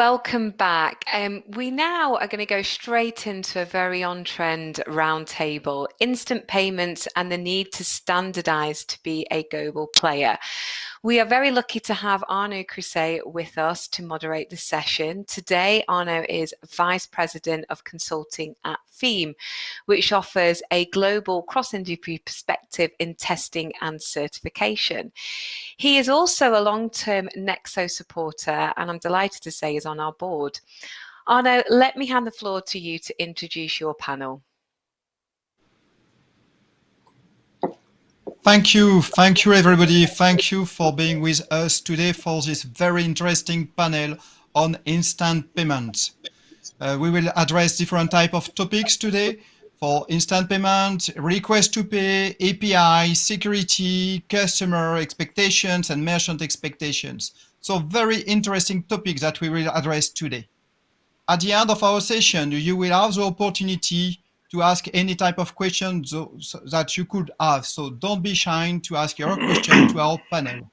welcome back. We now are going to go straight into a very on-trend roundtable, instant payments and the need to standardize to be a global player. We are very lucky to have Arnaud Crousset with us to moderate the session. Today, Arnaud is Vice President of Consulting at Theme, which offers a global cross-industry perspective in testing and certification. He is also a long-term Nexo supporter, and I'm delighted to say is on our board. Arnaud, let me hand the floor to you to introduce your panel. Thank you everybody. Thank you for being with us today for this very interesting panel on instant payments. We will address different types of topics today for instant payment, request to pay, API, security, customer expectations, and merchant expectations. So very interesting topics that we will address today. At the end of our session, you will have the opportunity to ask any type of questions that you could have. So don't be shy to ask your question to our panel.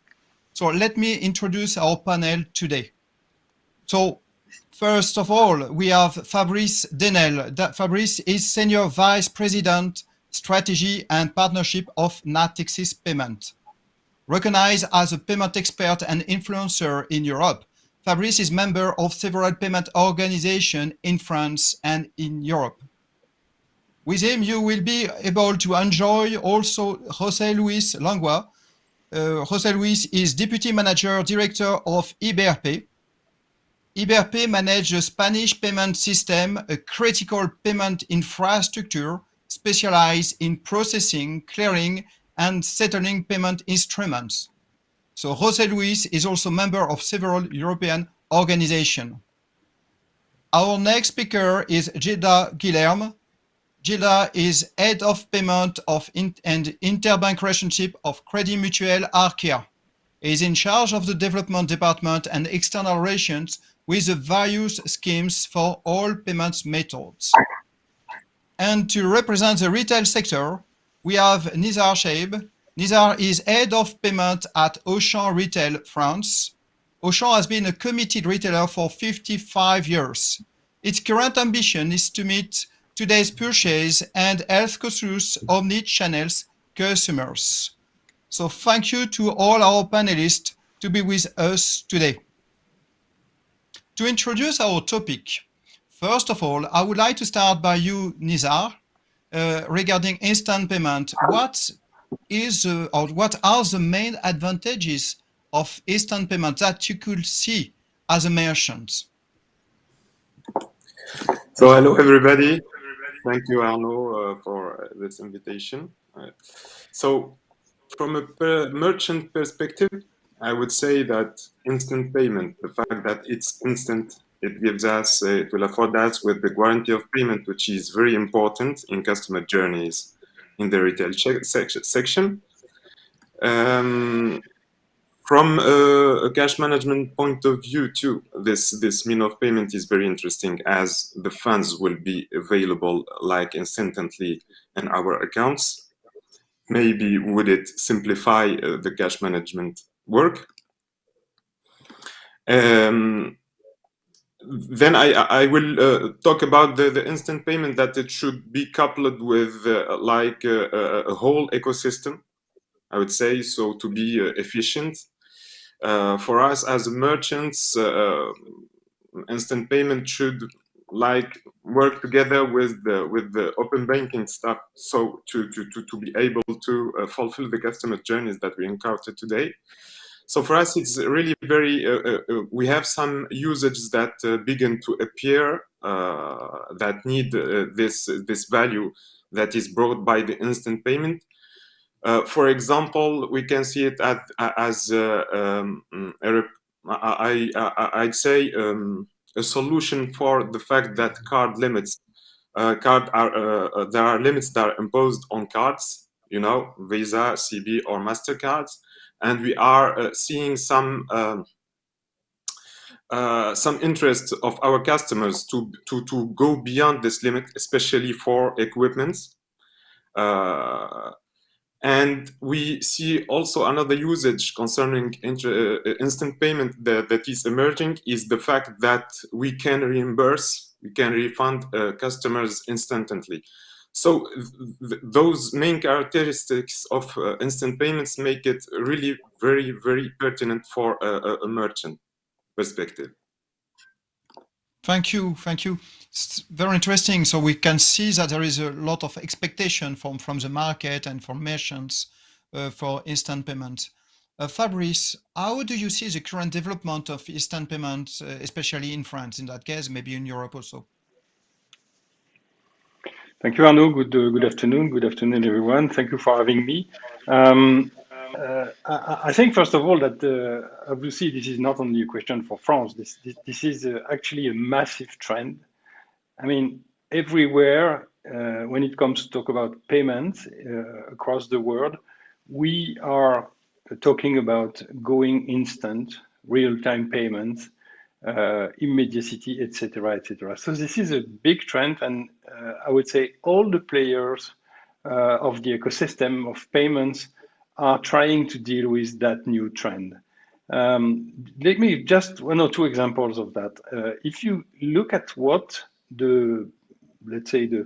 So let me introduce our panel today. So first of all, we have Fabrice Denel. Fabrice is Senior Vice President, Strategy and Partnership of Natixis Payment. Recognized as a payment expert and influencer in Europe, Fabrice is member of several payment organizations in France and in Europe. With him, you will be able to enjoy also José Luis Langua. José Luis is Deputy Manager Director of IBRP. IBRP manages the Spanish payment system, a critical payment infrastructure specialized in processing, clearing, and settling payment instruments. So José Luis is also a member of several European organizations. Our next speaker is Gilda Guilherme. Gilda is Head of Payment and Interbank Relationship of Crédit Mutuel Arcia. He is in charge of the Development Department and External Relations with the various schemes for all payments methods. And to represent the retail sector, we have Nizar Shaib. Nizar is Head of Payment at Auchan Retail France. Auchan has been a committed retailer for 55 years. Its current ambition is to meet today's purchase and health-conscious omni-channels customers. So thank you to all our panelists to be with us today. To introduce our topic, first of all, I would like to start by you, Nizar, regarding instant payment. What are the main advantages of instant payment that you could see as a merchant? So hello everybody. Thank you, Arnaud, for this invitation. So from a merchant perspective, I would say that instant payment, the fact that it's instant, it gives us, it will afford us with the guarantee of payment, which is very important in customer journeys in the retail section. From a cash management point of view too, this mean of payment is very interesting as the funds will be available like instantly in our accounts. Maybe would it simplify the cash management work? Then I will talk about the instant payment, that it should be coupled with like a whole ecosystem, I would say, so to be efficient. For us as merchants, instant payment should like work together with the open banking stuff, so to be able to fulfill the customer journeys that we encounter today. So for us, it's really very, we have some usages that begin to appear that need this value that is brought by the instant payment. For example, we can see it as I'd say a solution for the fact that card limits, there are limits that are imposed on cards, you know, Visa, CB, or MasterCards, and we are seeing some interest of our customers to go beyond this limit, especially for equipments. And we see also another usage concerning instant payment that is emerging is the fact that we can reimburse, we can refund customers instantly. So those main characteristics of instant payments make it really very, very pertinent for a merchant perspective. Thank you. It's very interesting. So we can see that there is a lot of expectation from the market and from merchants for instant payment. Fabrice, how do you see the current development of instant payments, especially in France in that case, maybe in Europe also? Thank you, Arnaud. Good afternoon. Good afternoon, everyone. Thank you for having me. I think, first of all, that obviously this is not only a question for France. This is actually a massive trend. I mean, everywhere when it comes to talk about payments across the world, we are talking about going instant, real-time payments, immediacy, etc., etc. So this is a big trend, and I would say all the players of the ecosystem of payments are trying to deal with that new trend. Let me just one or two examples of that. If you look at what let's say the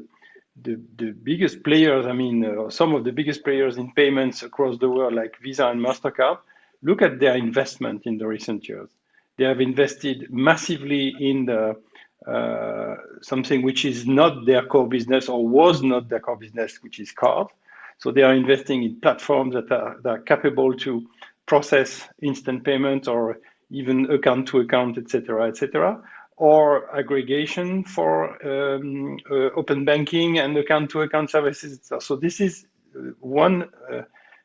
biggest players, I mean, some of the biggest players in payments across the world, like Visa and MasterCard, look at their investment in the recent years. They have invested massively in something which is not their core business or was not their core business, which is card. So they are investing in platforms that are capable to process instant payment or even account to account, etc., or aggregation for open banking and account to account services. So this is one,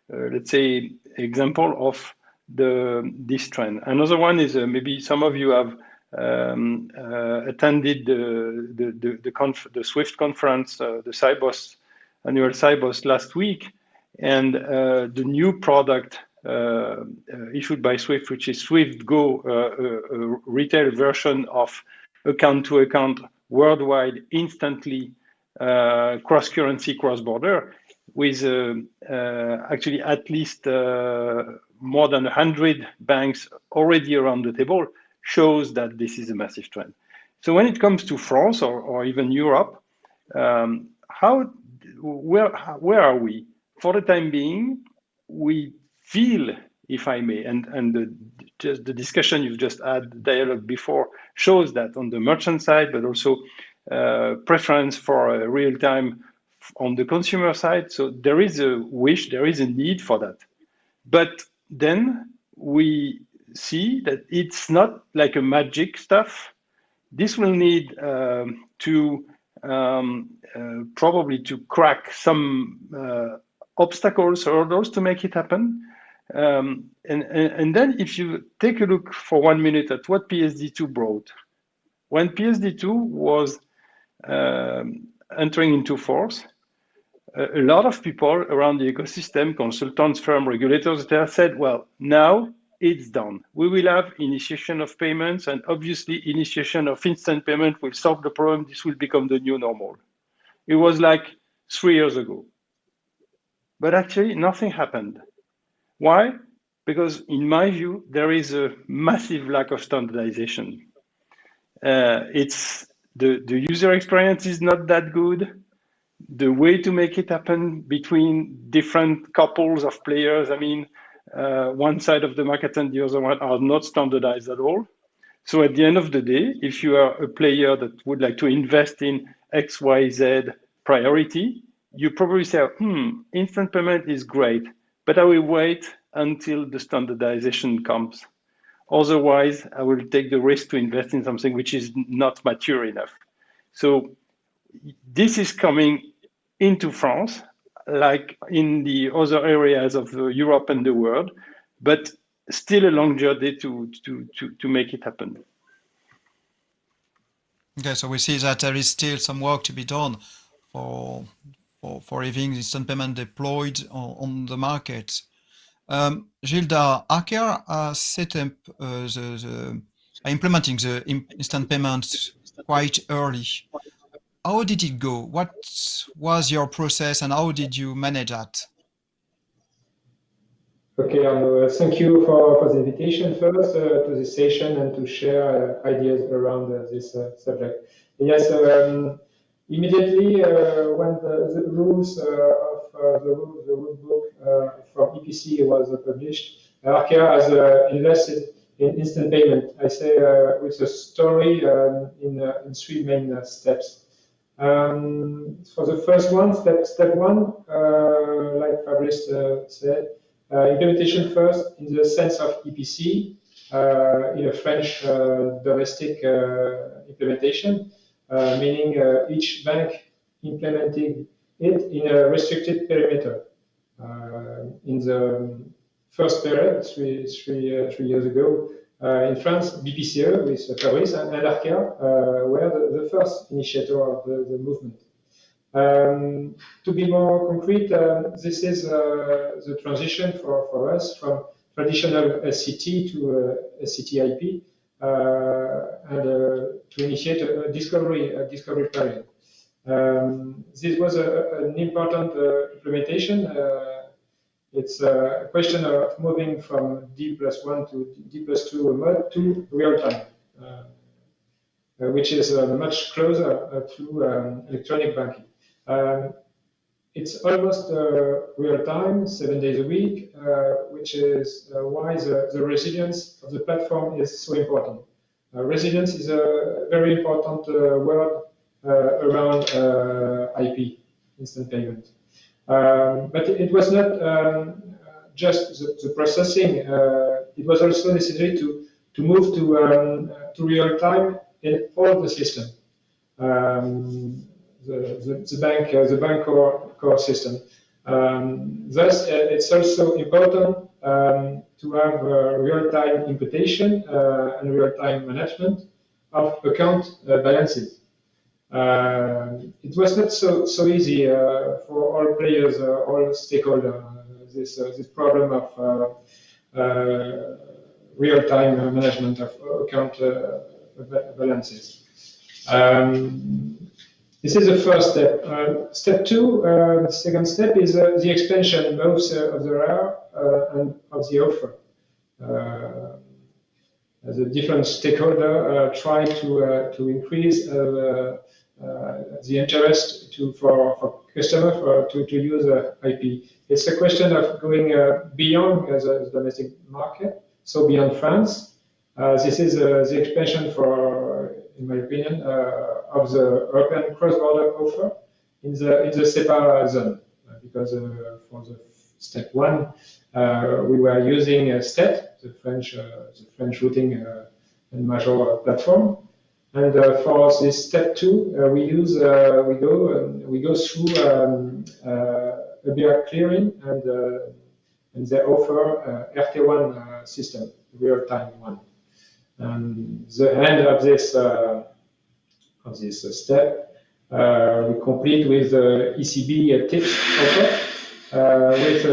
let's say, example of this trend. Another one is maybe some of you have attended the SWIFT conference, the Cybos annual Cybos last week, and the new product issued by SWIFT, which is SWIFT Go, a retail version of account to account worldwide, instantly cross-currency, cross-border, with actually at least more than 100 banks already around the table, shows that this is a massive trend. So when it comes to France or even Europe, where are we? For the time being, we feel, if I may, and just the discussion you've just had, the dialogue before, shows that on the merchant side, but also preference for real time on the consumer side. So there is a wish, there is a need for that. But then we see that it's not like a magic stuff. This will need to probably to crack some obstacles, hurdles to make it happen. And then if you take a look for 1 minute at what PSD2 brought, when PSD2 was entering into force, a lot of people around the ecosystem, consultants, firm, regulators, they said, well, now it's done. We will have initiation of payments, and obviously initiation of instant payment will solve the problem. This will become the new normal. It was like 3 years ago. But actually, nothing happened. Why? Because in my view, there is a massive lack of standardization. It's the user experience is not that good. The way to make it happen between different couples of players, I mean, one side of the market and the other one are not standardized at all. So at the end of the day, if you are a player that would like to invest in XYZ priority, you probably say, instant payment is great, but I will wait until the standardization comes. Otherwise, I will take the risk to invest in something which is not mature enough. So this is coming into France, like in the other areas of Europe and the world, but still a long journey to make it happen. Okay, so we see that there is still some work to be done for having instant payment deployed on the market. Gilda, Archer set up implementing the instant payments quite early. How did it go? What was your process and how did you manage that? Okay, thank you for the invitation first to this session and to share ideas around this subject. Yes, immediately when the rules of the rule book from EPC was published, Arca has invested in instant payment. I say with a story in three main steps. For the first one, step one, like Fabrice said, implementation first in the sense of EPC in a French domestic implementation, meaning each bank implementing it in a restricted perimeter. In the first period, three years ago, in France, BPCE with Fabrice and Arca were the first initiator of the movement. To be more concrete, this is the transition for us from traditional SCT to SCT-IP and to initiate a discovery period. This was an important implementation. It's a question of moving from D+1 to D+2 mode to real time, which is much closer to electronic banking. It's almost real time, 7 days a week, which is why the resilience of the platform is so important. Resilience is a very important word around IP, instant payment. But it was not just the processing, it was also necessary to move to real time in all the system. The bank core system. Thus, it's also important to have real-time imputation and real-time management of account balances. It was not so easy for all players, all stakeholders, this problem of real-time management of account balances. This is the first step. Step two, second step is the expansion both of the RAR and of the offer. The different stakeholders try to increase the interest for customers to use IP. It's a question of going beyond the domestic market, so beyond France. This is the expansion for, in my opinion, of the European cross-border offer in the SEPA zone, because for the step one, we were using STEP, the French routing and major platform, and for this step two, we go through ABR clearing and they offer RT1 system, real-time one. And the end of this step, we complete with ECB tips offer with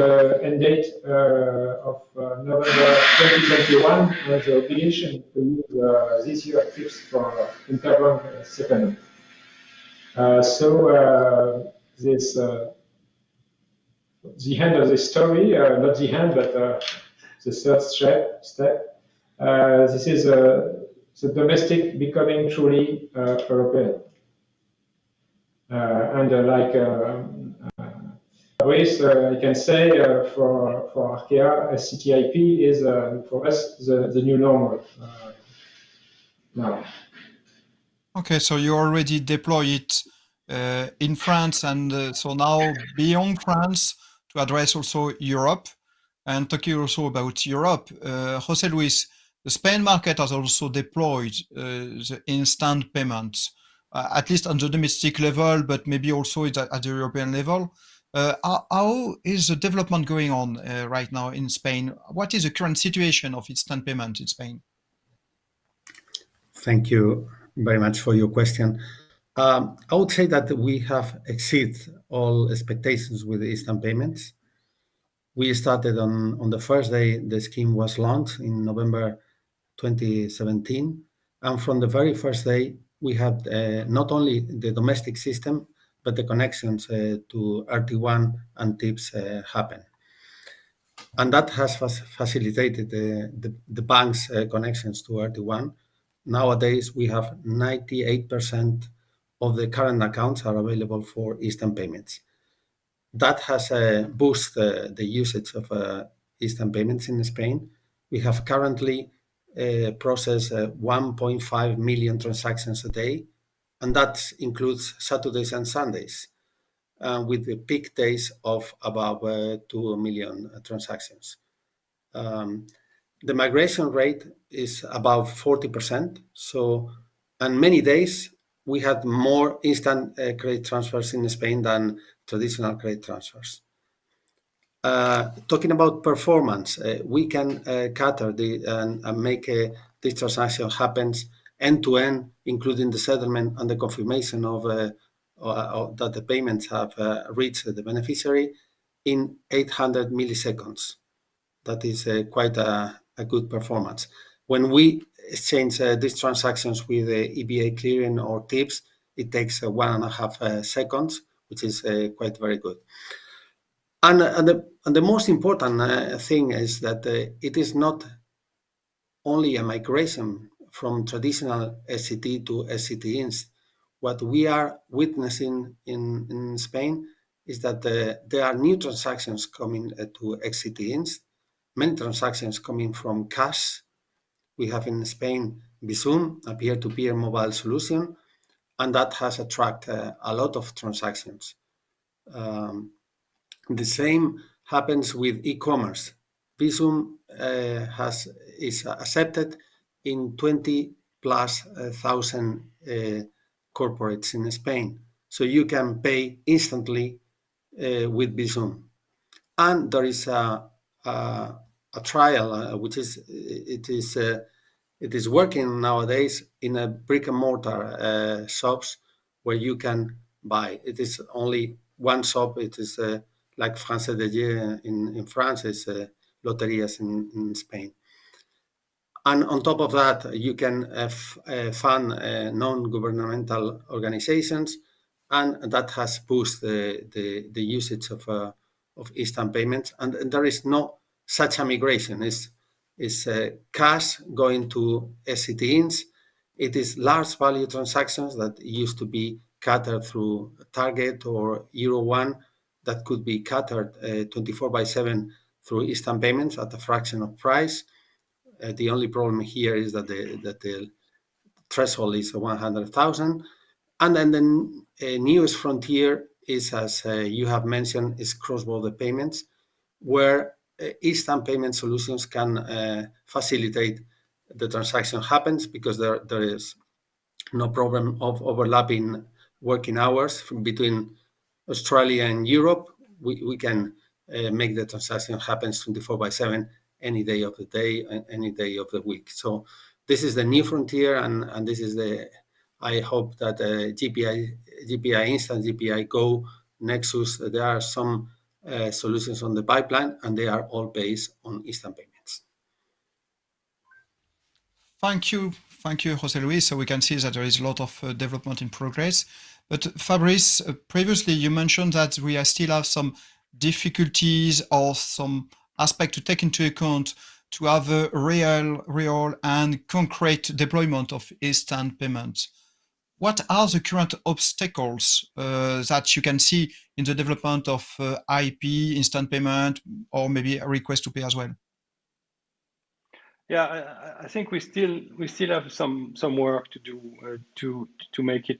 end date of November 2021 and the obligation to use this year tips for interbank settlement. This the end of the story, not the end, but the third step. This is the domestic becoming truly European. And like Fabrice, I can say for Arca, SCTIP is for us the new normal now. Okay, so you already deploy it in France and so now beyond France to address also Europe. And talking also about Europe, José Luis, the Spain market has also deployed the instant payments, at least on the domestic level, but maybe also at the European level. How is the development going on right now in Spain? What is the current situation of instant payment in Spain? Thank you very much for your question. I would say that we have exceeded all expectations with the instant payments. We started on the first day the scheme was launched in November 2017. And from the very first day, we had not only the domestic system, but the connections to RT1 and TIPS happen. and that has facilitated the bank's connections to RT1. Nowadays, we have 98% of the current accounts are available for instant payments. That has boosted the usage of instant payments in Spain. We have currently processed 1.5 million transactions a day, and that includes Saturdays and Sundays, with the peak days of above 2 million transactions. The migration rate is about 40%. So, and many days we had more instant credit transfers in Spain than traditional credit transfers. Talking about performance, we can cater and make this transaction happens end to end, including the settlement and the confirmation of that the payments have reached the beneficiary in 800 milliseconds. That is quite a good performance. When we exchange these transactions with EBA clearing or tips, it takes 1.5 seconds, which is quite very good. And the most important thing is that it is not only a migration from traditional SCT to SCT Inst. What we are witnessing in Spain is that there are new transactions coming to SCT Inst, many transactions coming from cash. We have in Spain Bizum, a peer-to-peer mobile solution, and that has attracted a lot of transactions. The same happens with e-commerce. Bizum is accepted in 20 plus thousand corporates in Spain, so you can pay instantly with Bizum. And there is a trial which is it is working nowadays in a brick and mortar shops where you can buy. It is only one shop. It is like France de Dieu in France, is Loterías in Spain. And on top of that, you can fund non-governmental organizations, and that has boosted the usage of instant payments. And there is no such a migration. It's cash going to SCT-ins. It is large value transactions that used to be catered through Target or Euro One that could be catered 24/7 through instant payments at a fraction of price. The only problem here is that the threshold is 100,000. And then the newest frontier is, as you have mentioned, is cross-border payments, where instant payment solutions can facilitate the transaction happens because there is no problem of overlapping working hours between Australia and Europe. We can make the transaction happen 24/7 any day of the day, any day of the week. So this is the new frontier, and this is I hope that GPI Instant, GPI Go, Nexus, there are some solutions on the pipeline, and they are all based on instant payments. Thank you, José Luis. So we can see that there is a lot of development in progress. But Fabrice, previously you mentioned that we still have some difficulties or some aspect to take into account to have a real and concrete deployment of instant payments. What are the current obstacles that you can see in the development of IP, instant payment, or maybe a request to pay as well? Yeah, I think we still have some work to do to make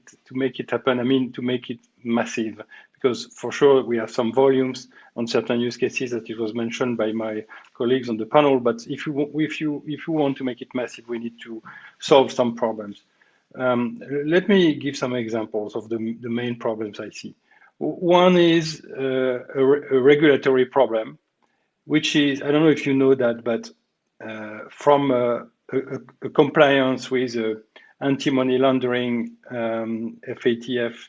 it happen. I mean, to make it massive, because for sure we have some volumes on certain use cases that it was mentioned by my colleagues on the panel. But if you want to make it massive, we need to solve some problems. Let me give some examples of the main problems I see. One is a regulatory problem, which is, I don't know if you know that, but from a compliance with anti-money laundering, FATF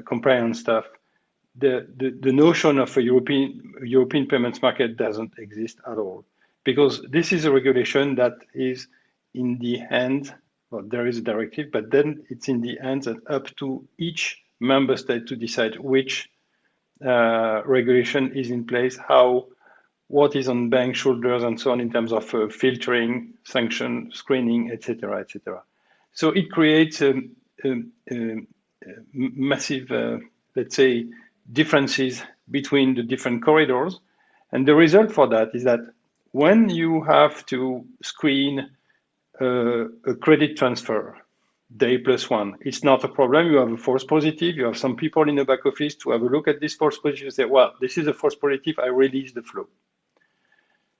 compliance stuff, the notion of a European payments market doesn't exist at all, because this is a regulation that is in the hand. Well, there is a directive, but then it's in the hands and up to each member state to decide which regulation is in place, what is on bank shoulders and so on in terms of filtering, sanction, screening, etc., etc. So it creates massive, let's say, differences between the different corridors. And the result for that is that when you have to screen a credit transfer, day plus one, it's not a problem. You have a false positive. You have some people in the back office to have a look at this false positive and say, well, this is a false positive. I release the flow.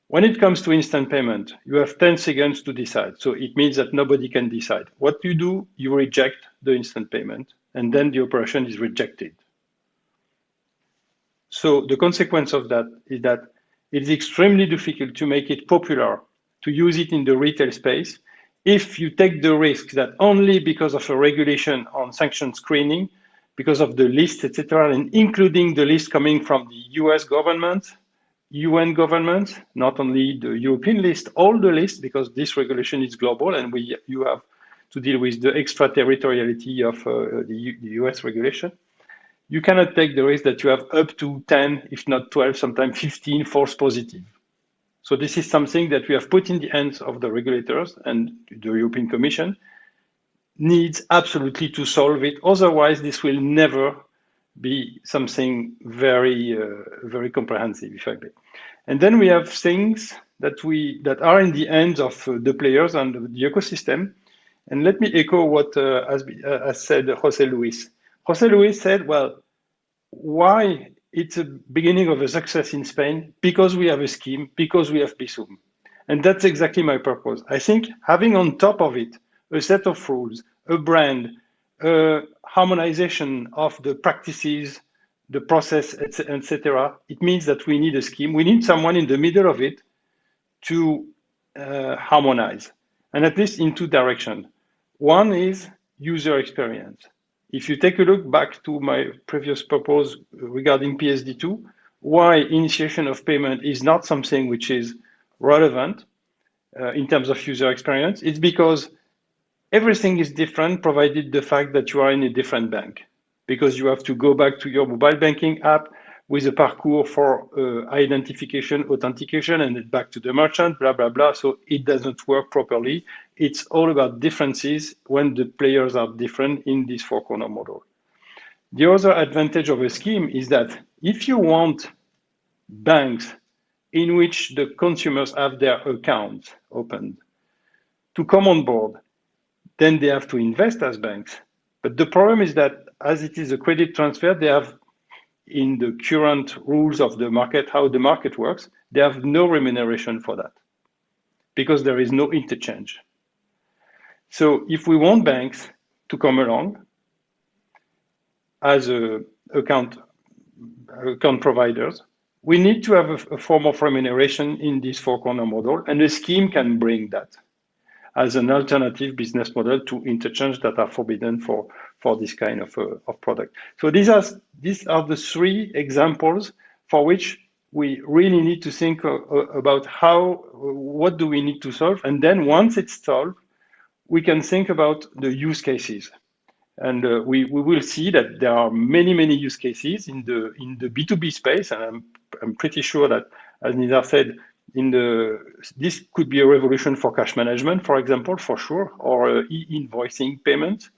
When it comes to instant payment, you have 10 seconds to decide. So it means that nobody can decide. What you do, you reject the instant payment, and then the operation is rejected. So the consequence of that is that it's extremely difficult to make it popular, to use it in the retail space, if you take the risk that only because of a regulation on sanction screening, because of the list, etc., and including the list coming from the US government, UN governments, not only the European list, all the lists, because this regulation is global and you have to deal with the extraterritoriality of the US regulation. You cannot take the risk that you have up to 10, if not 12, sometimes 15 false positive. So this is something that we have put in the hands of the regulators, and the European Commission needs absolutely to solve it. Otherwise, this will never be something very, very comprehensive, if I may. And then we have things that are in the hands of the players and the ecosystem. And let me echo what has said Jose Luis. Jose Luis said, well, why it's a beginning of a success in Spain? Because we have a scheme, because we have BISUM. And that's exactly my purpose. I think having on top of it a set of rules, a brand, harmonization of the practices, the process, etc., it means that we need a scheme. We need someone in the middle of it to harmonize, and at least in two directions. One is user experience. If you take a look back to my previous purpose regarding PSD2, why initiation of payment is not something which is relevant in terms of user experience, it's because everything is different provided the fact that you are in a different bank, because you have to go back to your mobile banking app with a parcours for identification, authentication, and back to the merchant, blah, blah, blah. So it doesn't work properly. It's all about differences when the players are different in this four-corner model. The other advantage of a scheme is that if you want banks in which the consumers have their accounts opened to come on board, then they have to invest as banks. But the problem is that as it is a credit transfer, they have, in the current rules of the market, how the market works, they have no remuneration for that because there is no interchange. So if we want banks to come along as account providers, we need to have a form of remuneration in this four-corner model, and the scheme can bring that as an alternative business model to interchange that are forbidden for this kind of product. So these are the three examples for which we really need to think about what do we need to solve, and then once it's solved, we can think about the use cases. And we will see that there are many use cases in the B2B space, and I'm pretty sure that, as Nizar said, this could be a revolution for cash management, for example, for sure, or e-invoicing payments,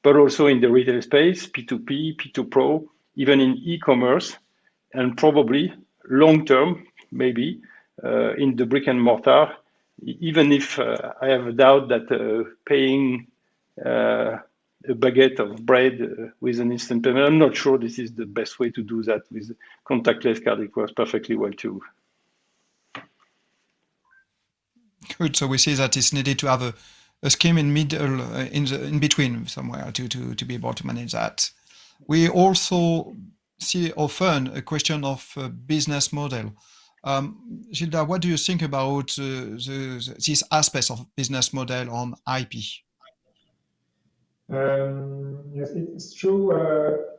but also in the retail space, P2P, P2Pro, even in e-commerce, and probably long-term, maybe, in the brick and mortar, even if I have a doubt that paying a baguette of bread with an instant payment, I'm not sure this is the best way to do that with contactless card. It works perfectly well too. Good. So we see that it's needed to have a scheme in middle, in between somewhere to be able to manage that. We also see often a question of business model. Gilda, what do you think about these aspects of business model on IP? Yes, it's true.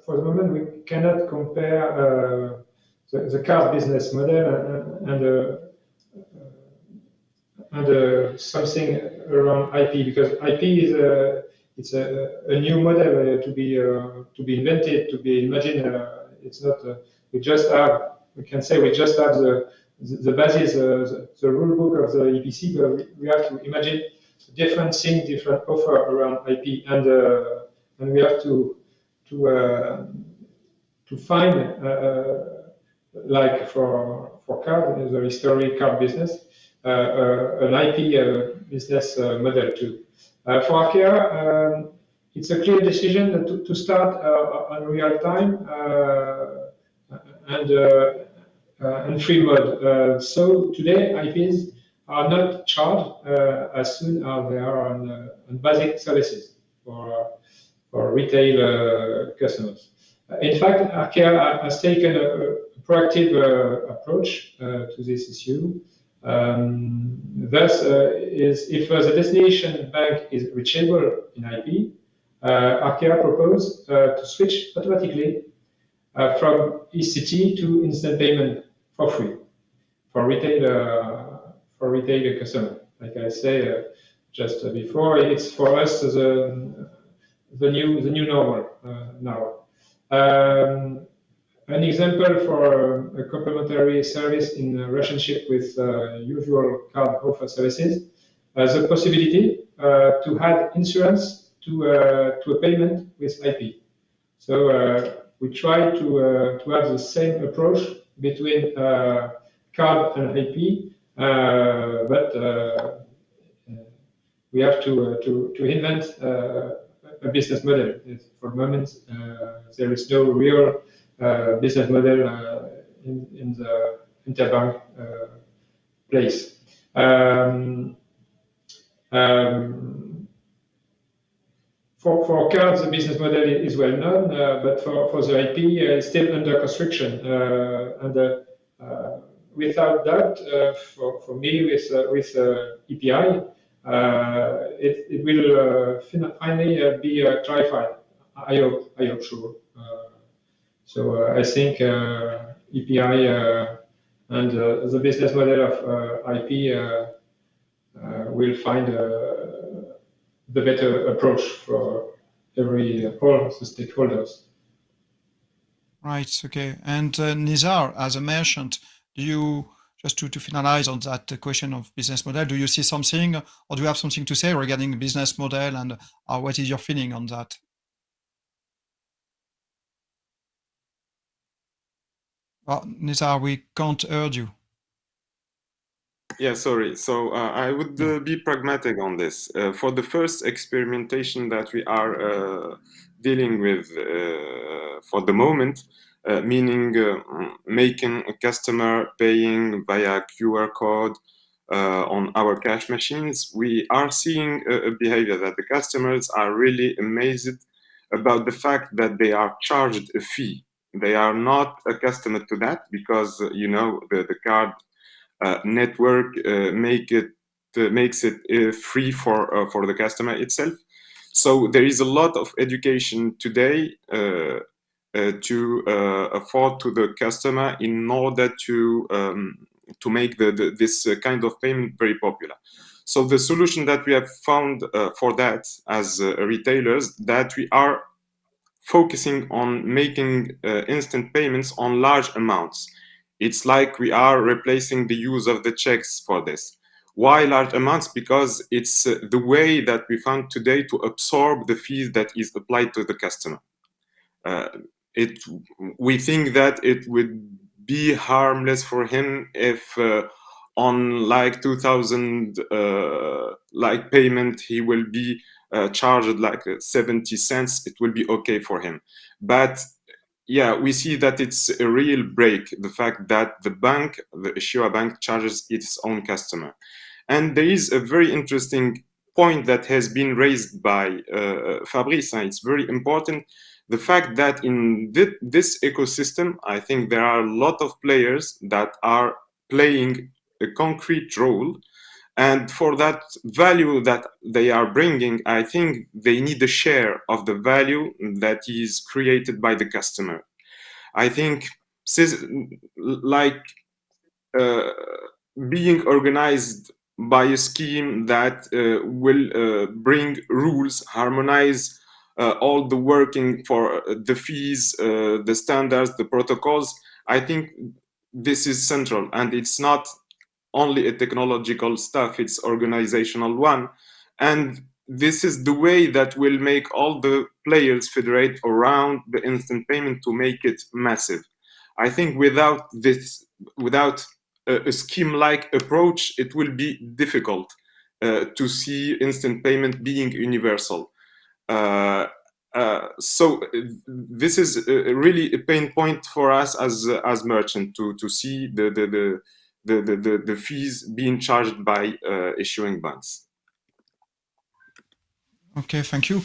For the moment, we cannot compare the card business model and something around IP, because IP is it's a new model to be invented, to be imagined. It's not. We just have. We can say we just have the basis, the rule book of the EPC, but we have to imagine different things, different offer around IP, and we have to find like for card, the historic card business, an IP business model too. For Arcea, it's a clear decision to start on real time and free mode. So today, IPs are not charged as soon as they are on basic services for retail customers. In fact, Arcea has taken a proactive approach to this issue. Thus, if the destination bank is reachable in IP, Arcea proposed to switch automatically from ECT to instant payment for free for retail customer. Like I say just before, it's for us the new normal now. An example for a complementary service in relationship with usual card offer services, the possibility to add insurance to a payment with IP. So we try to have the same approach between card and IP, but we have to invent a business model. For the moment, there is no real business model in the interbank place. For cards, the business model is well known, but for the IP, it's still under construction. Without that, for me, with EPI, it will finally be clarified. I hope so. So I think EPI and the business model of IP will find the better approach for all the stakeholders. Right. Okay. And Nizar, as a merchant, do you just to finalize on that question of business model? Do you see something, or do you have something to say regarding the business model, and what is your feeling on that? Nizar, we can't hear you. Yeah, sorry. So I would be pragmatic on this. For the first experimentation that we are dealing with for the moment, meaning making a customer paying via QR code on our cash machines, we are seeing a behavior that the customers are really amazed about the fact that they are charged a fee. They are not accustomed to that because, the card network makes it free for the customer itself. So there is a lot of education today to afford to the customer in order to make this kind of payment very popular. So the solution that we have found for that as retailers, that we are focusing on making instant payments on large amounts. It's like we are replacing the use of the checks for this. Why large amounts? Because it's the way that we found today to absorb the fees that is applied to the customer. We think that it would be harmless for him if on like 2000 like payment he will be charged like 70 cents. It will be okay for him. But yeah, we see that it's a real break, the fact that the issuer bank charges its own customer. And there is a very interesting point that has been raised by Fabrice, and it's very important. The fact that in this ecosystem, I think there are a lot of players that are playing a concrete role. And for that value that they are bringing, I think they need a share of the value that is created by the customer. I think like being organized by a scheme that will bring rules, harmonize all the working for the fees, the standards, the protocols. I think this is central, and it's not only a technological stuff, it's organizational one. And this is the way that will make all the players federate around the instant payment to make it massive. I think without this, without a scheme-like approach, it will be difficult to see instant payment being universal. So this is really a pain point for us as merchant to see the fees being charged by issuing banks. Okay, thank you.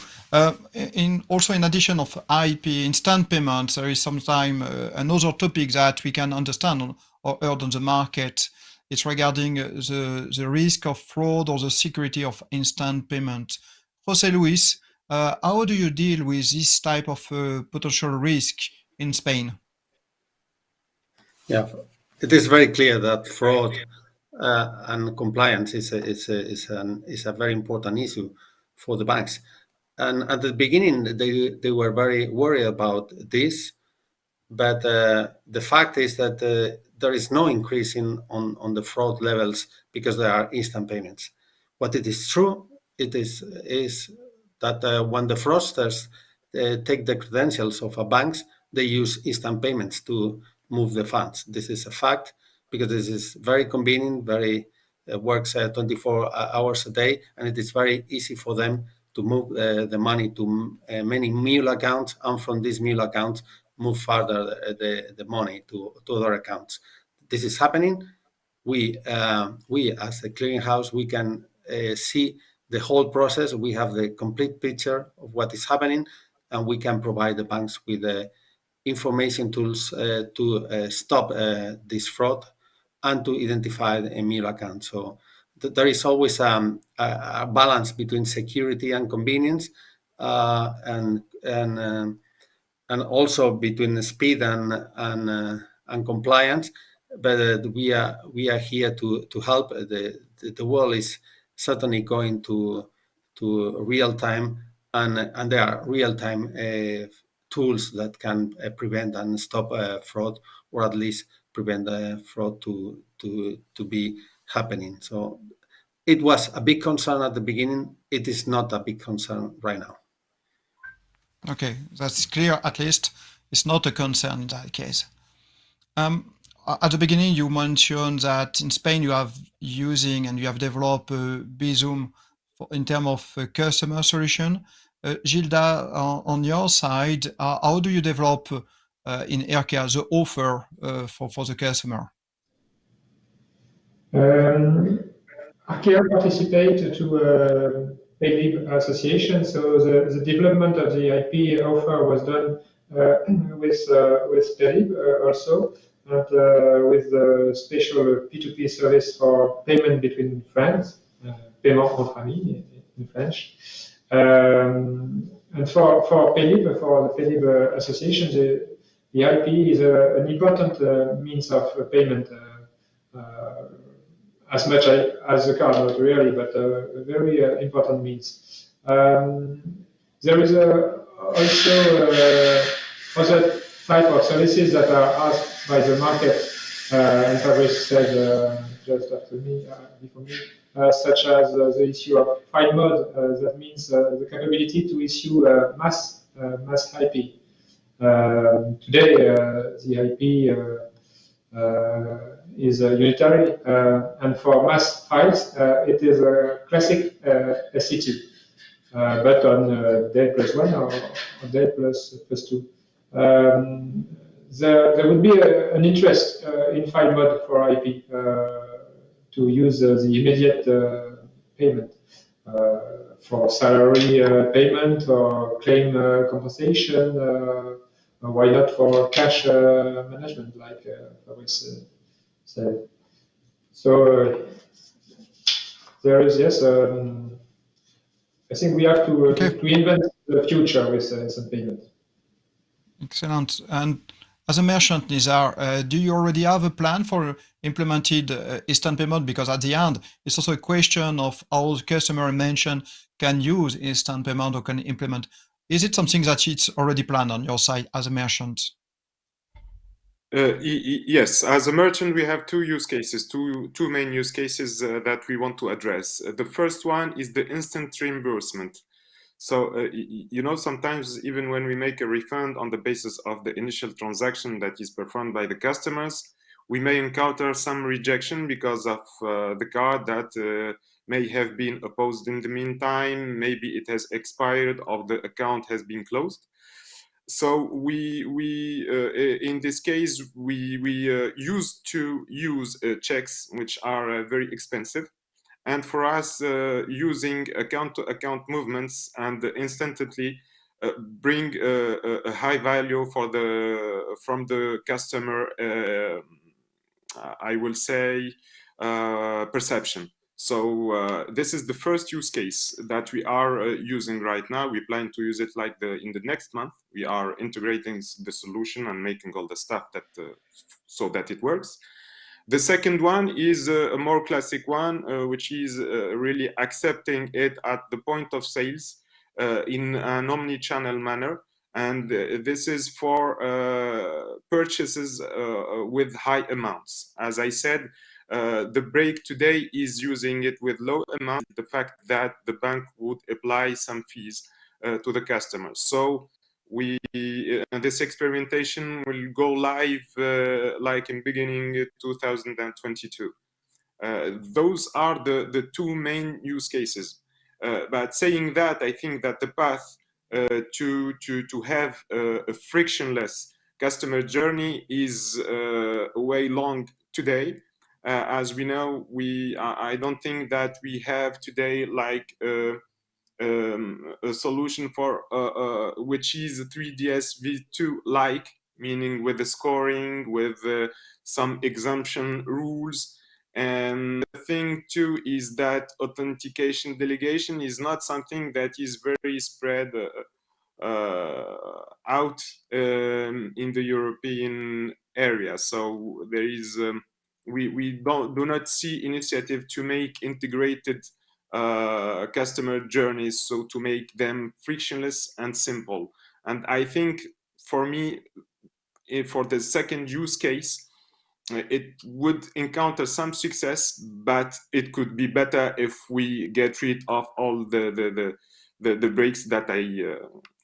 Also, in addition of IP instant payments, there is sometimes another topic that we can understand or heard on the market. It's regarding the risk of fraud or the security of instant payment. Jose Luis, how do you deal with this type of potential risk in Spain? Yeah, it is very clear that fraud and compliance is a very important issue for the banks. And at the beginning, they were very worried about this, but the fact is that there is no increase on the fraud levels because there are instant payments. What it is true, it is that when the fraudsters take the credentials of a banks, they use instant payments to move the funds. This is a fact because this is very convenient, very works 24 hours a day, and it is very easy for them to move the money to many mule accounts, and from these mule accounts move further the money to other accounts. This is happening. We as a clearinghouse, we can see the whole process. We have the complete picture of what is happening, and we can provide the banks with information tools to stop this fraud and to identify a mule account. So there is always a balance between security and convenience, and also between the speed and compliance. But we are here to help. The world is certainly going to real time, and there are real time tools that can prevent and stop fraud, or at least prevent fraud to be happening. So it was a big concern at the beginning. It is not a big concern right now. Okay, that's clear. At least it's not a concern in that case. At the beginning, you mentioned that in Spain you have developed Bizum in terms of customer solution. Gilda, on your side, how do you develop in Erkia the offer for the customer? Archaea participate to a PayLib association, so the development of the IP offer was done with PayLib also, and with the special P2P service for payment between friends, paiement entre amis in French. And for PayLib, for the PayLib association, the IP is an important means of payment. As much as the card, not really, but a very important means. There is also other type of services that are asked by the market, and Fabrice said just after me, before me, such as the issue of file mode. That means the capability to issue mass IP. Today, the IP is unitary, and for mass files, it is a classic SC2, but on day +1 or day +2. There would be an interest in file mode for IP to use the immediate payment for salary payment or claim compensation. Why not for cash management, like Fabrice said. So there is, yes, I think we have to invent the future with instant payment. Excellent. And as a merchant, Nizar, do you already have a plan for implemented instant payment? Because at the end, it's also a question of how the customer mentioned can use instant payment or can implement Is it something that it's already planned on your side as a merchant? Yes, as a merchant, we have two use cases, two main use cases that we want to address. The first one is the instant reimbursement. So, sometimes even when we make a refund on the basis of the initial transaction that is performed by the customers, we may encounter some rejection because of the card that may have been opposed in the meantime, maybe it has expired or the account has been closed. So we in this case we used to use checks which are very expensive, and for us using account-to-account movements and instantly bring a high value from the customer. I will say perception. So this is the first use case that we are using right now. We plan to use it in the next month. We are integrating the solution and making all the stuff that so that it works. The second one is a more classic one, which is really accepting it at the point of sales in an omni-channel manner. And this is for purchases with high amounts. As I said, the break today is using it with low amounts, the fact that the bank would apply some fees to the customers. So this experimentation will go live like in beginning 2022. Those are the two main use cases. But saying that, I think that the path to have a frictionless customer journey is way long today. As we know, I don't think that we have today like a solution for which is 3DS V2 like, meaning with the scoring, with some exemption rules. And the thing too is that authentication delegation is not something that is very spread out in the European area. So there is we do not see initiative to make integrated customer journeys, so to make them frictionless and simple. And I think for me, for the second use case, it would encounter some success, but it could be better if we get rid of all the breaks that I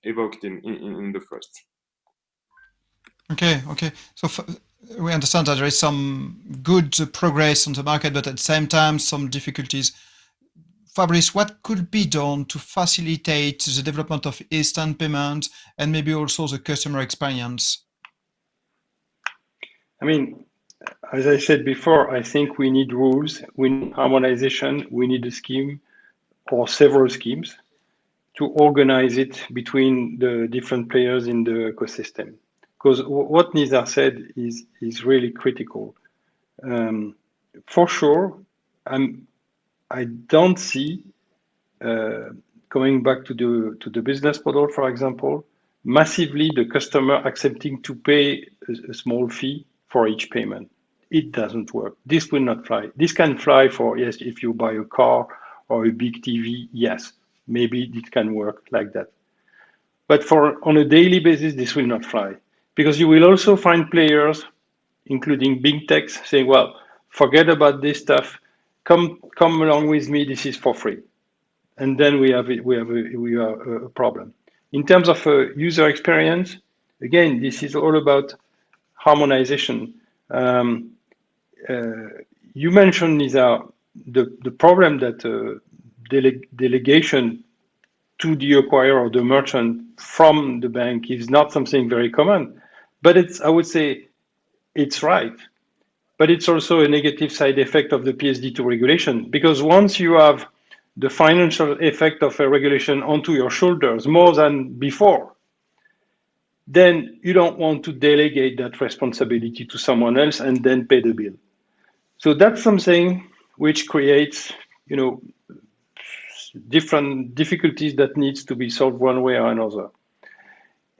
evoked in the first. Okay. So we understand that there is some good progress on the market, but at the same time, some difficulties. Fabrice, what could be done to facilitate the development of instant payment and maybe also the customer experience? I mean, as I said before, I think we need rules, we need harmonization, we need a scheme or several schemes to organize it between the different players in the ecosystem. Because what Nizar said is really critical. For sure, I don't see, going back to the business model, for example, massively the customer accepting to pay a small fee for each payment. It doesn't work. This will not fly. This can fly for, yes, if you buy a car or a big TV, yes, maybe it can work like that. But on a daily basis, this will not fly, because you will also find players, including big techs, saying, well, forget about this stuff. Come along with me. This is for free. And then we have a problem. In terms of user experience, again, this is all about harmonization. You mentioned, Nisa, the problem that delegation to the acquirer or the merchant from the bank is not something very common, but I would say it's right. But it's also a negative side effect of the PSD2 regulation, because once you have the financial effect of a regulation onto your shoulders more than before, then you don't want to delegate that responsibility to someone else and then pay the bill. So that's something which creates, different difficulties that needs to be solved one way or another.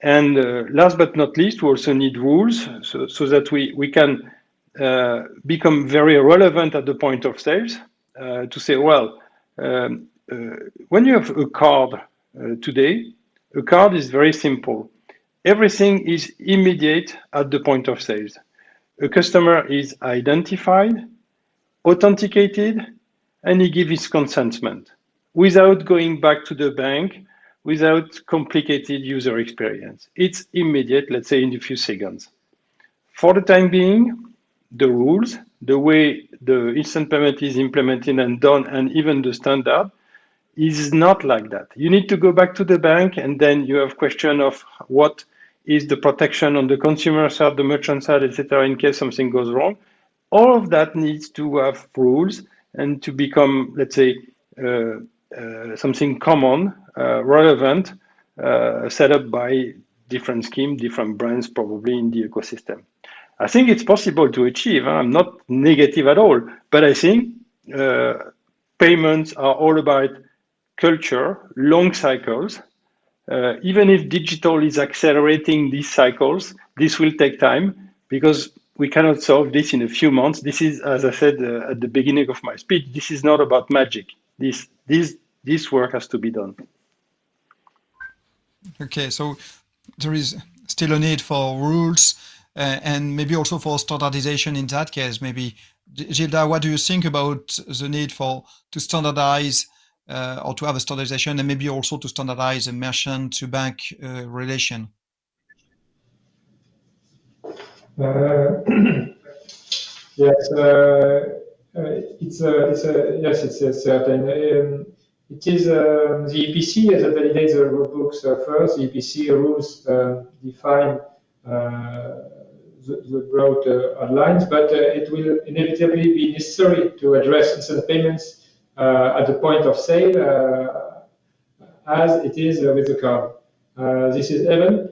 And last but not least, we also need rules so that we can become very relevant at the point of sales to say, well, when you have a card today, A card is very simple. Everything is immediate at the point of sales. A customer is identified, authenticated, and he gives his consentment without going back to the bank, without complicated user experience. It's immediate, let's say in a few seconds. For the time being, the rules, the way the instant payment is implemented and done, and even the standard, is not like that. You need to go back to the bank, and then you have question of what is the protection on the consumer side, the merchant side, etc., in case something goes wrong. All of that needs to have rules and to become, let's say, something common, relevant, set up by different schemes, different brands, probably in the ecosystem. I think it's possible to achieve. I'm not negative at all, but I think payments are all about culture, long cycles. Even if digital is accelerating these cycles, this will take time because we cannot solve this in a few months. This is, as I said at the beginning of my speech, this is not about magic. This work has to be done. Okay, so there is still a need for rules and maybe also for standardization in that case. Maybe, Gilda, what do you think about the need to standardize or to have a standardization and maybe also to standardize a merchant to bank relation? Yes, yes, it's certain. It is the EPC that validates the rule books first. The EPC rules define the broad outlines, but it will inevitably be necessary to address instant payments at the point of sale as it is with the card. This is even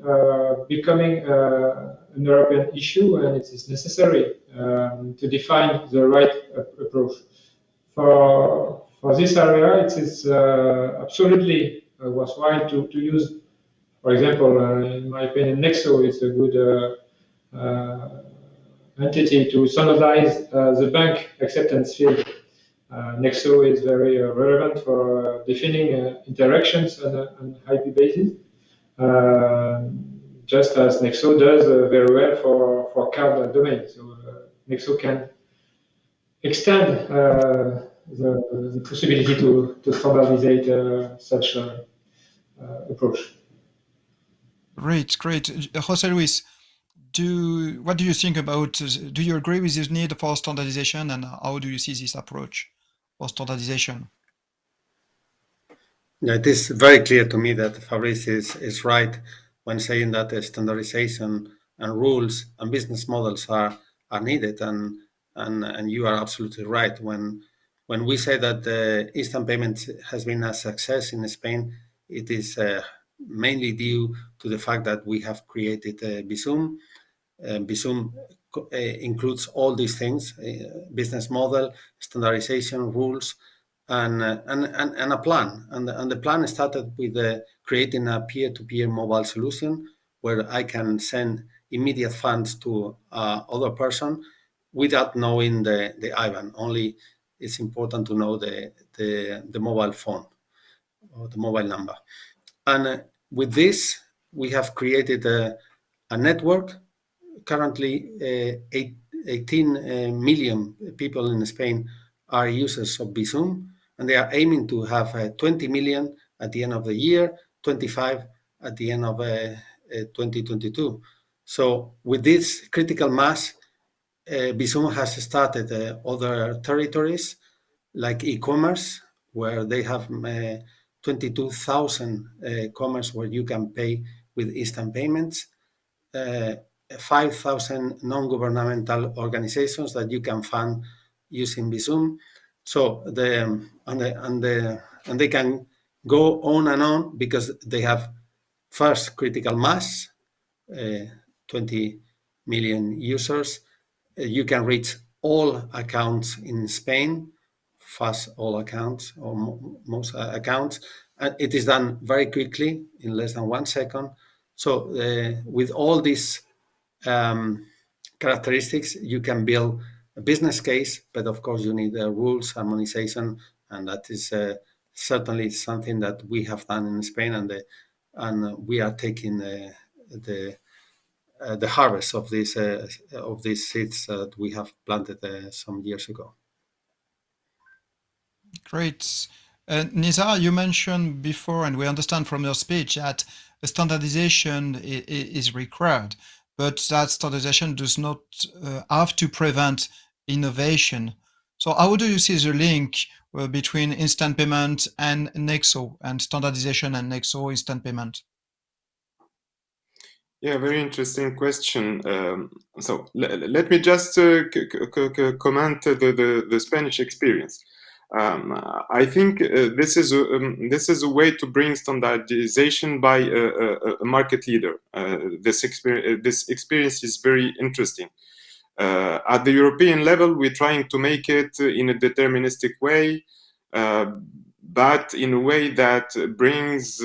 becoming an European issue, and it is necessary to define the right approach. For this area, it is absolutely worthwhile to use, for example, in my opinion, Nexo is a good entity to standardize the bank acceptance field. Nexo is very relevant for defining interactions on an IP basis, just as Nexo does very well for card domain. So Nexo can extend the possibility to standardize such approach. Great, great. José Luis, what do you think about, do you agree with this need for standardization and how do you see this approach for standardization? Yeah, it is very clear to me that Fabrice is right when saying that the standardization and rules and business models are needed, and you are absolutely right when we say that the instant payment has been a success in Spain. It is mainly due to the fact that we have created Bizum. Bizum includes all these things: business model, standardization, rules, and a plan. And the plan started with creating a peer-to-peer mobile solution where I can send immediate funds to other person without knowing the IBAN. Only it's important to know the mobile phone or the mobile number. And with this, we have created a network. Currently, 18 million people in Spain are users of Bizum, and they are aiming to have 20 million at the end of the year, 25 at the end of 2022. So with this critical mass, Bizum has started other territories like e-commerce, where they have 22,000 commerce where you can pay with instant payments. 5,000 non-governmental organizations that you can fund using Bizum. So and they can go on and on because they have first critical mass, 20 million users. You can reach all accounts in Spain, fast all accounts or most accounts. And it is done very quickly in less than 1 second. So with all these characteristics, you can build a business case, but of course you need rules, harmonization, and that is certainly something that we have done in Spain, and and we are taking the harvest of these seeds that we have planted some years ago. Great. Nizar, you mentioned before, and we understand from your speech, that a standardization is required, but that standardization does not have to prevent innovation. So how do you see the link between instant payment and Nexo, and standardization and Nexo instant payment? Yeah, very interesting question. So let me just comment the Spanish experience. I think this is a way to bring standardization by a market leader. This experience is very interesting. At the European level, we're trying to make it in a deterministic way, but in a way that brings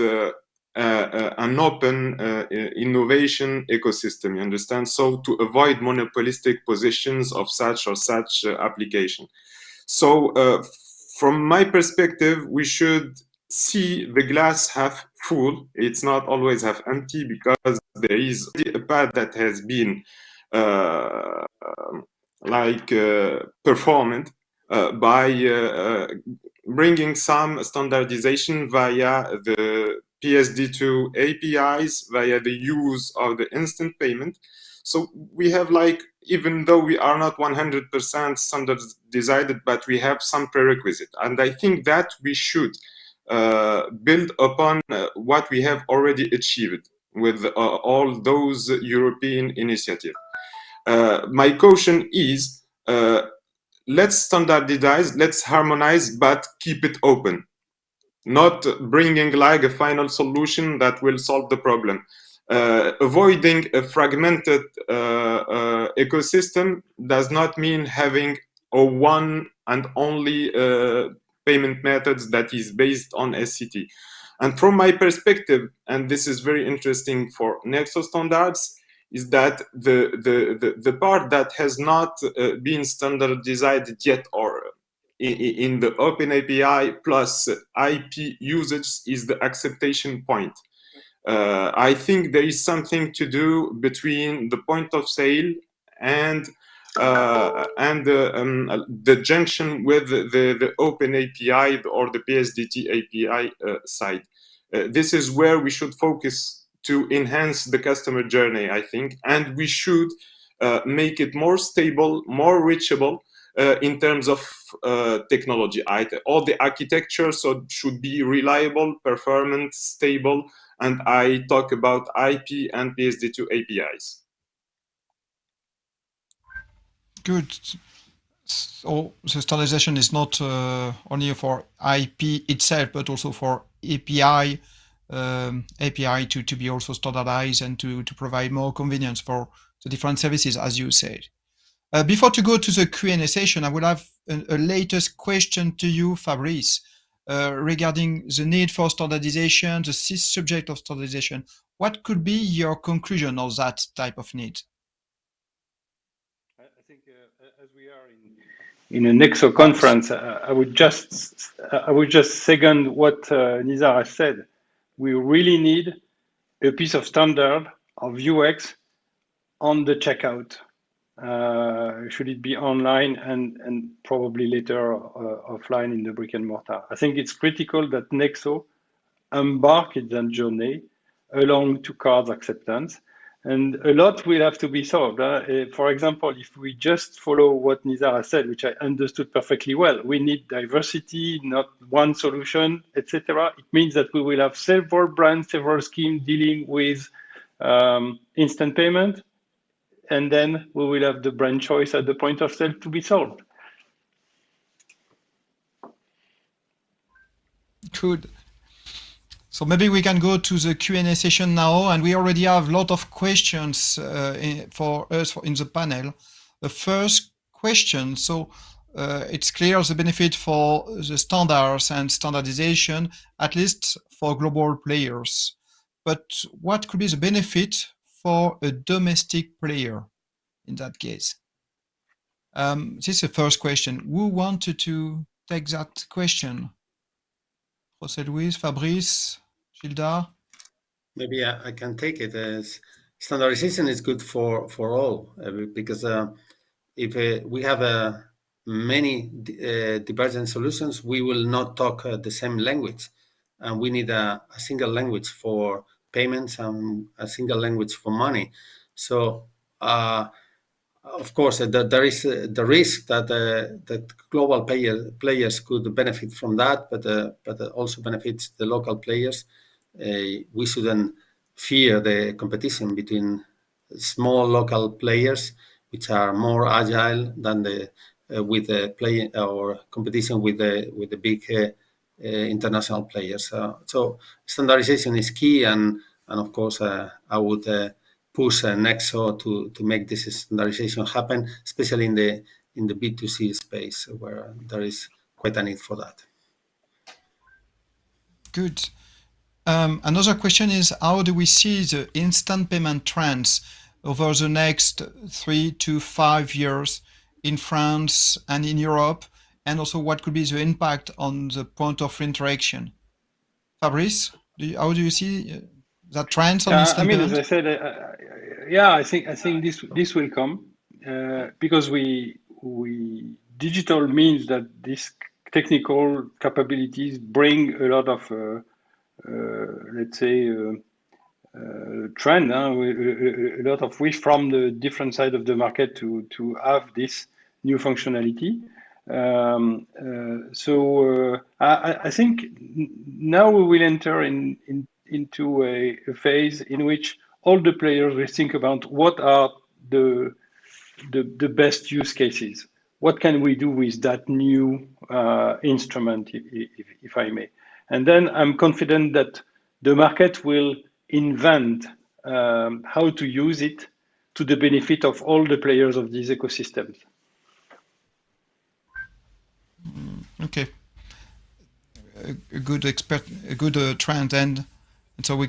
an open innovation ecosystem, you understand? So to avoid monopolistic positions of such or such application. So from my perspective, we should see the glass half full. It's not always half empty, because there is a path that has been performed by bringing some standardization via the PSD2 APIs, via the use of the instant payment. So we have, like, even though we are not 100% standardized, but we have some prerequisite. And I think that we should build upon what we have already achieved with all those European initiatives. My caution is, let's standardize, let's harmonize, but keep it open. Not bringing like a final solution that will solve the problem. Avoiding a fragmented ecosystem does not mean having a one and only payment methods that is based on SCT. And from my perspective, and this is very interesting for Nexo standards, is that the part that has not been standardized yet, or in the open API plus IP usage, is the acceptation point. I think there is something to do between the point of sale and the junction with the open API or the PSDT API side. This is where we should focus to enhance the customer journey, I think, and we should make it more stable, more reachable, in terms of technology. All the architecture should be reliable, performant, stable, and I talk about IP and PSD2 APIs. Good. So the standardization is not only for IP itself, but also for API to be also standardized and to provide more convenience for the different services, as you said. Before to go to the Q&A session, I would have a latest question to you, Fabrice, regarding the need for standardization, the subject of standardization. What could be your conclusion of that type of need? I think as we are in a Nexo conference, I would just second what Nizar has said. We really need a piece of standard of UX on the checkout. Should it be online and probably later offline in the brick and mortar? I think it's critical that Nexo embark in that journey along to card acceptance. And a lot will have to be solved. For example, if we just follow what Nizar has said, which I understood perfectly well, we need diversity, not one solution, etc. It means that we will have several brands, several schemes dealing with instant payment, and then we will have the brand choice at the point of sale to be solved. Good. So maybe we can go to the Q&A session now, and we already have a lot of questions for us in the panel. The first question, so it's clear the benefit for the standards and standardization, at least for global players. But what could be the benefit for a domestic player in that case? This is the first question. Who wanted to take that question? José Luis, Fabrice, Gilda? Maybe I can take it as standardization is good for all because if we have many divergent solutions, we will not talk the same language, and we need a single language for payments and a single language for money. So. Of course, there is the risk that global players could benefit from that, but also benefits the local players. We shouldn't fear the competition between small local players, which are more agile than the with the play or competition with the big international players. So standardization is key, and of course, I would. Push Nexo to make this standardization happen, especially in the B2C space where there is quite a need for that. Good. Another question is, how do we see the instant payment trends over the next 3 to 5 years in France and in Europe? And also, what could be the impact on the point of interaction? Fabrice, how do you see that trends on instant As payment? I said, I think this will come because we digital means that these technical capabilities bring a lot of let's say trend, a lot of wish from the different side of the market to have this new functionality. I think now we will enter into a phase in which all the players will think about what are the best use cases. What can we do with that new instrument, if I may? And then I'm confident that the market will invent how to use it to the benefit of all the players of these ecosystems. Okay, a good trend, and so we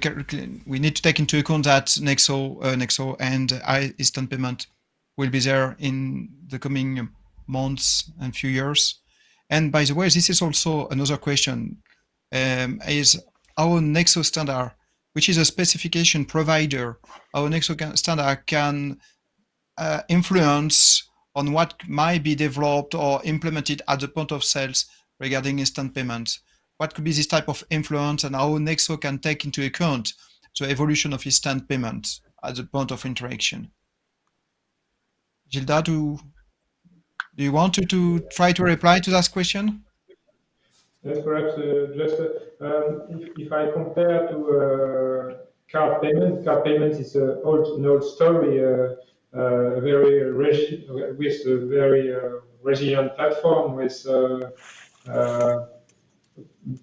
need to take into account that Nexo and instant payment will be there in the coming months and few years. And by the way, this is also another question: is our Nexo standard, which is a specification provider, our Nexo standard can influence on what might be developed or implemented at the point of sales regarding instant payments? What could be this type of influence, and how Nexo can take into account the evolution of instant payments at the point of interaction? Gilda, do you want to try to reply to that question? Yes, perhaps just if I compare to card payment is an old story, with a very resilient platform with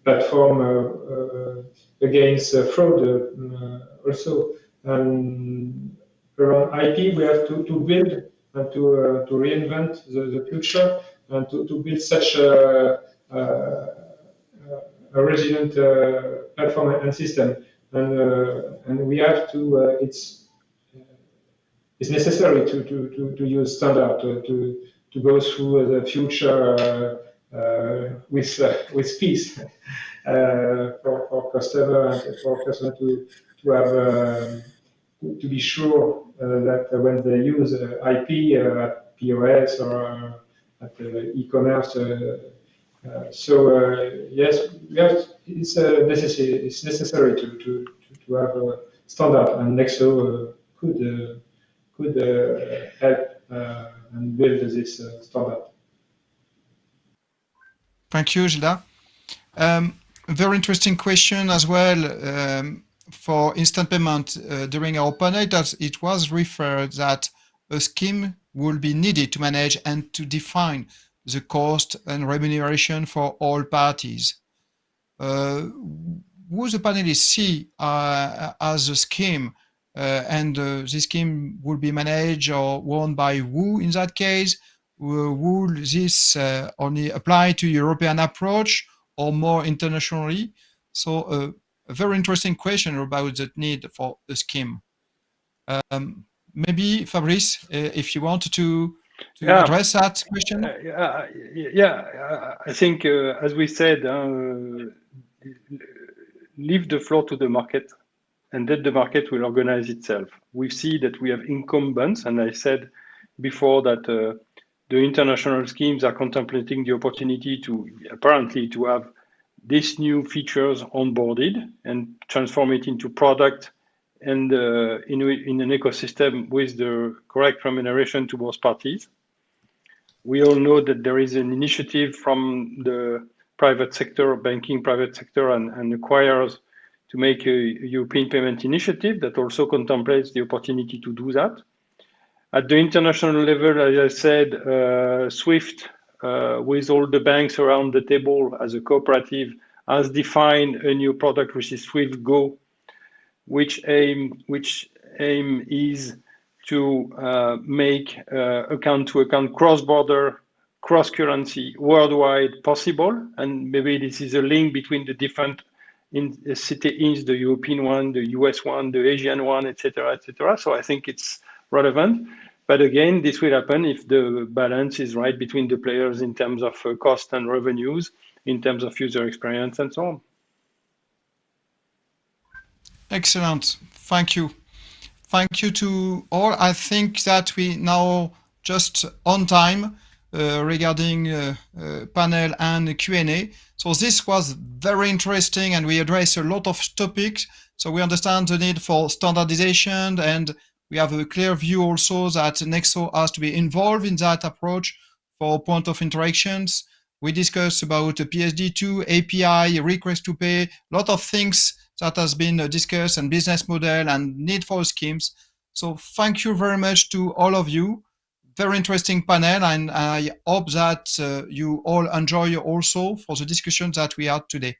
platform against fraud also. And around IP, we have to build and to reinvent the future and to build such a resilient platform and system. And we have to, it's necessary to use standard to go through the future with peace for customer and for customer to have to be sure that when they use IP at POS or at e-commerce. Yes, it's necessary. It's necessary to have a standard, and Nexo could help and build this standard. Thank you, Gilda. Very interesting question as well for instant payment. During our panel, it was referred that a scheme will be needed to manage and to define the cost and remuneration for all parties. Who the panelists see as a scheme, and this scheme will be managed or won by who in that case? Will this only apply to European approach or more internationally? So a very interesting question about the need for a scheme. Maybe Fabrice, if you want to address that question. I think as we said, leave the floor to the market and then the market will organize itself. We see that we have incumbents, and I said before that the international schemes are contemplating the opportunity to apparently to have these new features onboarded and transform it into product and in an ecosystem with the correct remuneration to both parties. We all know that there is an initiative from the private sector, banking private sector, and acquirers to make a European payment initiative that also contemplates the opportunity to do that. At the international level, as I said, SWIFT, with all the banks around the table as a cooperative, has defined a new product, which is SWIFT Go, which aim is to make account-to-account cross-border, cross-currency worldwide possible. And maybe this is a link between the different cities, the European one, the US one, the Asian one, etc., etc. So I think it's relevant. But again, this will happen if the balance is right between the players in terms of cost and revenues, in terms of user experience, and so on. Excellent. Thank you. Thank you to all. I think that we now just on time regarding panel and Q&A. So this was very interesting and we addressed a lot of topics. So we understand the need for standardization and we have a clear view also that Nexo has to be involved in that approach for point of interactions. We discussed about the PSD2, API, request to pay, a lot of things that has been discussed and business model and need for schemes. So thank you very much to all of you. Very interesting panel and I hope that you all enjoy also for the discussion that we had today.